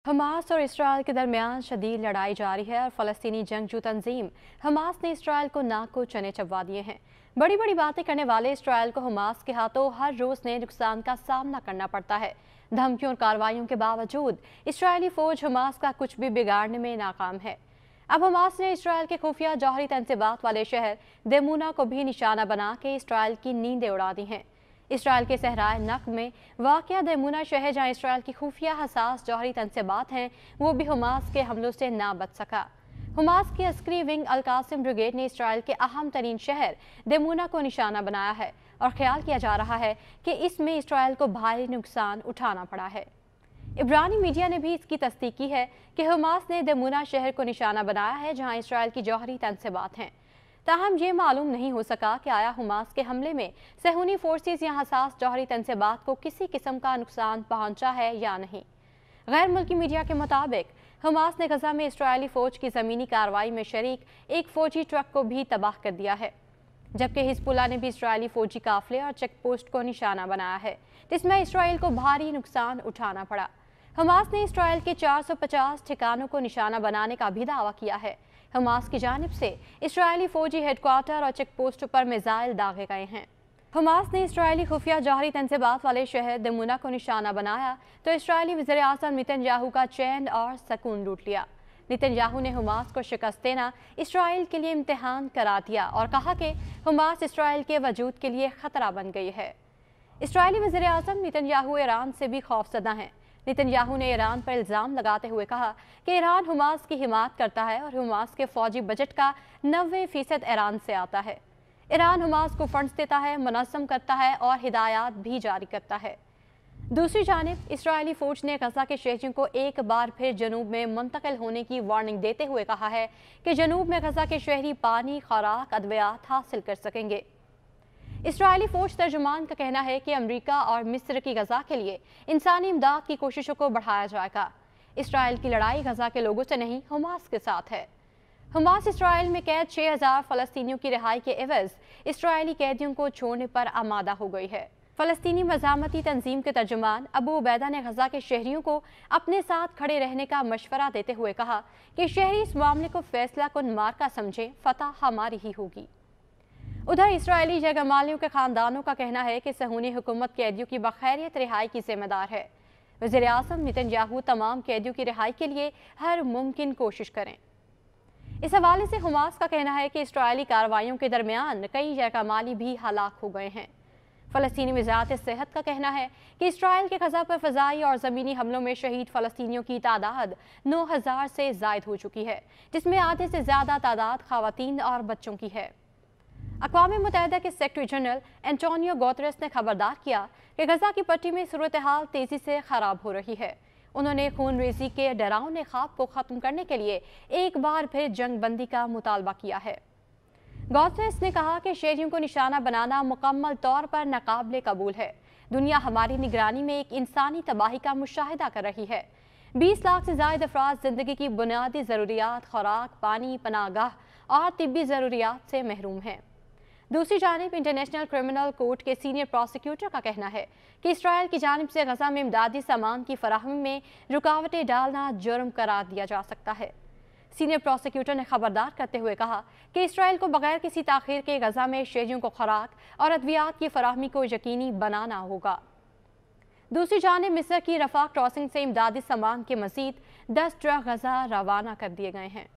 Hamas और Israel के दरमियान शदीद लड़ाई जारी है और फ़लस्तीनी जंगजू तंजीम हमास ने इसराइल को नाक को चने चबवा दिए हैं। बड़ी बड़ी बातें करने वाले इसराइल को हमास के हाथों हर रोज़ नए नुकसान का सामना करना पड़ता है। धमकियों और कार्रवाइयों के बावजूद इसराइली फ़ौज हमास का कुछ भी बिगाड़ने में नाकाम है। अब हमास ने इसराइल के खुफिया जौहरी तंसीबात वाले शहर देमूना को भी निशाना बना के इसराइल की नींदें उड़ा दी हैं। इसराइल के सहराए नक़ब में वाक़या देमूना शहर, जहाँ इसराइल की खुफिया हसास जौहरी तंसीबात हैं, वो भी हमास के हमलों से ना बच सका। हमास की अस्करी विंग अल कासिम ब्रिगेड ने इसराइल के अहम तरीन शहर देमूना को निशाना बनाया है और ख्याल किया जा रहा है कि इसमें इसराइल को भारी नुकसान उठाना पड़ा है। इब्रानी मीडिया ने भी इसकी तस्दीक की है कि हमास ने देमूना शहर को निशाना बनाया है, जहाँ इसराइल की जौहरी तंसीबात हैं। ताहम ये मालूम नहीं हो सका कि आया हमास के हमले में सहूनी फोर्सेस या हसास जौहरी तंसीबात को किसी किस्म का नुकसान पहुंचा है या नहीं। गैर मुल्की मीडिया के मुताबिक हमास ने गजा में इसराइली फौज की ज़मीनी कार्रवाई में शरीक एक फौजी ट्रक को भी तबाह कर दिया है, जबकि हिजबुल्लाह ने भी इसराइली फौजी काफिले और चेक पोस्ट को निशाना बनाया है, जिसमें इसराइल को भारी नुकसान उठाना पड़ा। हमास ने इसराइल के 450 ठिकानों को निशाना बनाने का भी दावा किया है। हमास की जानिब से इसराइली फौजी हेडक्वार्टर और चेक पोस्ट पर मिसाइल दागे गए हैं। हमास ने इसराइली खुफिया जौहरी तंसीबात वाले शहर देमूना को निशाना बनाया तो इसराइली वज़ीर आज़म नेतन्याहू का चैन और सुकून लूट लिया। नेतन्याहू ने हमास को शिकस्त देना इसराइल के लिए इम्तिहान करार दिया और कहा कि हमास इसराइल के वजूद के लिए खतरा बन गई है। इसराइली वज़ीर आज़म नेतन्याहू ईरान से भी खौफजदा हैं। नेतन्याहू ने ईरान पर इल्ज़ाम लगाते हुए कहा कि ईरान हमास की हिमायत करता है और हमास के फौजी बजट का 90% ईरान से आता है। ईरान हमास को फंड्स देता है, मुनज़्ज़म करता है और हिदायत भी जारी करता है। दूसरी जानिब इसराइली फ़ौज ने गजा के शहरियों को एक बार फिर जनूब में मुंतकिल होने की वार्निंग देते हुए कहा है कि जनूब में गजा के शहरी पानी, खुराक, अद्वियात हासिल कर सकेंगे। इसराइली फ़ौज तर्जुमान का कहना है कि अमरीका और मिस्र की गजा के लिए इंसानी इमदाद की कोशिशों को बढ़ाया जाएगा। इसराइल की लड़ाई गजा के लोगों से नहीं, हमास के साथ है। हमास इसराइल में कैद 6000 फ़लस्तीनियों की रिहाई के एवज़ इसराइली कैदियों को छोड़ने पर आमादा हो गई है। फ़लस्तीनी मज़ामती तंजीम के तर्जुमान अबू उबैदा ने गजा के शहरियों को अपने साथ खड़े रहने का मशवरा देते हुए कहा कि शहरी इस मामले को फैसला कुन मार्का समझें, फतह हमारी ही होगी। उधर इसराइली जगमालियों के खानदानों का कहना है कि सहूनी हुकूमत कैदियों की बखैरियत रिहाई की जिम्मेदार है। वज़ीर आज़म नेतन्याहू तमाम कैदियों की रिहाई के लिए हर मुमकिन कोशिश करें। इस हवाले से हमास का कहना है कि इसराइली कार्रवाइयों के दरमियान कई जगमाली भी हलाक हो गए हैं। फ़लस्तीनी वज़ारत सेहत का कहना है कि इसराइल के गजा पर फ़ज़ाई और ज़मीनी हमलों में शहीद फ़लस्तीनियों की तादाद 9000 से ज़ायद हो चुकी है, जिसमें आधे से ज़्यादा तादाद ख़वातीन और बच्चों की है। अक़वाम मुत्तहिदा के सेक्रेटरी जनरल एंटोनियो गुतेरेस ने खबरदार किया कि गजा की पट्टी में सूरत हाल तेज़ी से ख़राब हो रही है। उन्होंने खून रेज़ी के डरावने ख्वाब को ख़त्म करने के लिए एक बार फिर जंग बंदी का मुतालबा किया है। गुतेरेस ने कहा कि शहरियों को निशाना बनाना मुकम्मल तौर पर नाकाबिले कबूल है। दुनिया हमारी निगरानी में एक इंसानी तबाही का मुशाहिदा कर रही है। 20 लाख से ज़ायद अफराद ज़िंदगी की बुनियादी ज़रूरियात, खुराक, पानी, पनाहगाह और तिब्बी ज़रूरियात से महरूम हैं। दूसरी जानिब इंटरनेशनल क्रिमिनल कोर्ट के सीनियर प्रोसिक्यूटर का कहना है कि इसराइल की जानिब से गजा में इमदादी सामान की फराहमी में रुकावटें डालना जुर्म करार दिया जा सकता है। सीनियर प्रोसिक्यूटर ने खबरदार करते हुए कहा कि इसराइल को बगैर किसी ताख़ीर के गजा में शहरियों को खुराक और अद्वियात की फराहमी को यकीनी बनाना होगा। दूसरी जानिब मिस्र की रफा क्रॉसिंग से इमदादी सामान के मज़ीद 10 ट्रक गजा रवाना कर दिए गए हैं।